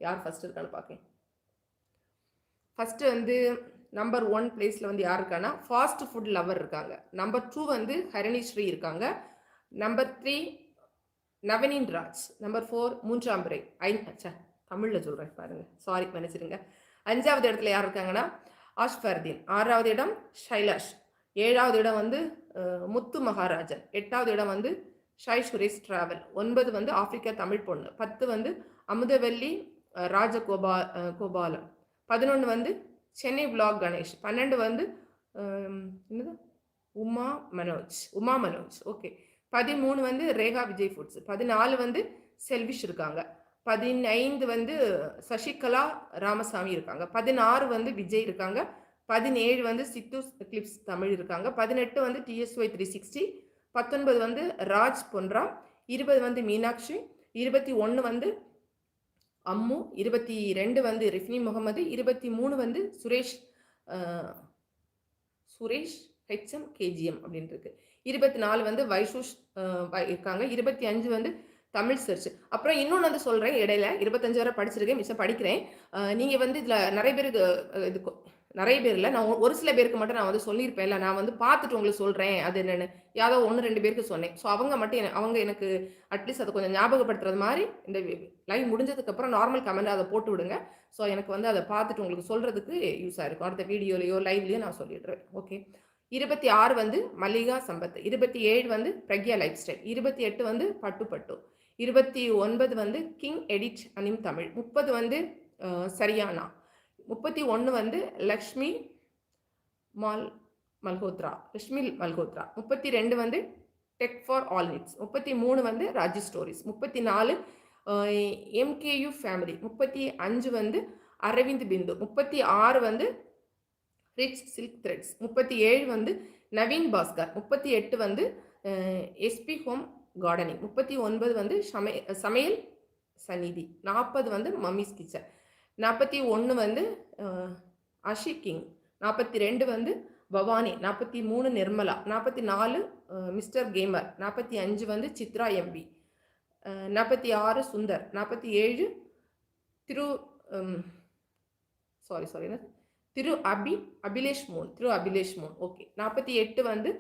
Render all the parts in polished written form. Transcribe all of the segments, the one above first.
யார் ஃபர்ஸ்ட் இருக்கான்னு பார்க்கேன். ஃபஸ்ட்டு வந்து நம்பர் 1 பிளேஸில் வந்து யார் இருக்கான்னா ஃபாஸ்ட் ஃபுட் லவர் இருக்காங்க. நம்பர் 2 வந்து ஹரிணி ஸ்ரீ இருக்காங்க. நம்பர் 3 நவனின் ராஜ். நம்பர் 4 மூன்றாம்பிரை. தமிழில் சொல்கிறேன் பாருங்க, சாரி மன்னிச்சிடுங்க. 5வது இடத்துல யார் இருக்காங்கன்னா ஆஷ்ஃபர்தீன். 6வது இடம் ஷைலாஷ். 7வது இடம் வந்து முத்து மகாராஜன். 8வது இடம் வந்து ஷாய் சுரேஷ் டிராவல். 9 வந்து ஆப்பிரிக்கா தமிழ் பொண்ணு. 10 வந்து அமுதவல்லி கோபாலம். 11 வந்து சென்னை விளாக் கணேஷ். 12 வந்து என்னது உமா மனோஜ். ஓகே. 13 வந்து ரேகா விஜய் ஃபுட்ஸ். 14 வந்து செல்விஷ் இருக்காங்க. 15 வந்து சசிகலா ராமசாமி இருக்காங்க. 16 வந்து விஜய் இருக்காங்க. 17 வந்து சித்து கிளிப்ஸ் தமிழ் இருக்காங்க. 18 வந்து TSY 360. 19 வந்து ராஜ் பொன்ராம். 20 வந்து மீனாட்சி. 21 வந்து அம்மு. 22 வந்து ரிஃப்னி முகமது. 23 வந்து சுரேஷ் HM KGM அப்படின்னு இருக்கு. 24 வந்து வைஷூஷ் இருக்காங்க. 25 வந்து தமிழ் சர்ச். அப்புறம் இன்னொன்று வந்து சொல்கிறேன், இடையில 25 வரை படிச்சிருக்கேன், மிச்சம் படிக்கிறேன். நீங்கள் வந்து இதில் நிறைய பேருக்கு நிறைய பேர் இல்லை, நான் ஒரு சில பேருக்கு மட்டும் நான் வந்து சொல்லியிருப்பேன்ல, நான் வந்து பார்த்துட்டு உங்களுக்கு சொல்கிறேன் அது என்னென்னு. யாரோ 1-2 பேருக்கு சொன்னேன். ஸோ அவங்க மட்டும் அவங்க எனக்கு அட்லீஸ்ட் அதை கொஞ்சம் ஞாபகப்படுத்துறது மாதிரி இந்த லைவ் முடிஞ்சதுக்கப்புறம் நார்மல் கமெண்ட் அதை போட்டு விடுங்க. ஸோ எனக்கு வந்து அதை பார்த்துட்டு உங்களுக்கு சொல்கிறதுக்கு யூஸாக இருக்கும். அடுத்த வீடியோலையோ லைவ்லையோ நான் சொல்லிடுறேன். ஓகே. 26 வந்து மல்லிகா சம்பத். 27 வந்து பிரக்யா லைஃப் ஸ்டைல். 28 வந்து பட்டு. 29 வந்து கிங் எடிட் அனிம் தமிழ். 30 வந்து சரியானா. 31 வந்து லக்ஷ்மி மல்ஹோத்ரா. 32 வந்து டெக் ஃபார் ஆல் நீட்ஸ். 33 வந்து ராஜி ஸ்டோரிஸ். 34 MKU family. 35 வந்து அரவிந்த் பிந்து. 36 வந்து ரிச் சில்க் த்ரெட்ஸ். 37 வந்து நவீன் பாஸ்கர். 38 வந்து SP ஹோம் கார்டனிங். 39 வந்து சமையல் சந்நிதி. 40 வந்து மம்மிஸ் கிச்சன். 41 வந்து அஷி கிங். 42 வந்து பவானி. 43 நிர்மலா. 44 மிஸ்டர் கேமர். 45 வந்து சித்ரா MB. 46 சுந்தர். 47 திரு அபிலேஷ் மோன். ஓகே. 48 வந்து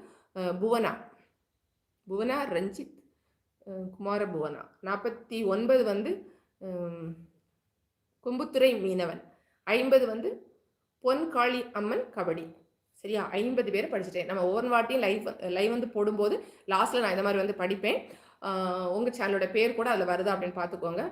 புவனா ரஞ்சித் குமார புவனா. 49 வந்து கும்புத்துறை மீனவன். 50 வந்து பொன்காளி அம்மன் கபடி. சரியா? 50 பேரை படிச்சுட்டேன். நம்ம ஒவ்வொரு வாட்டியும் லைவ் வந்து போடும்போது லாஸ்ட்டில் நான் இந்த மாதிரி வந்து படிப்பேன். உங்கள் சேனலோட பேர் கூட அதில் வருதா அப்படின்னு பார்த்துக்கோங்க.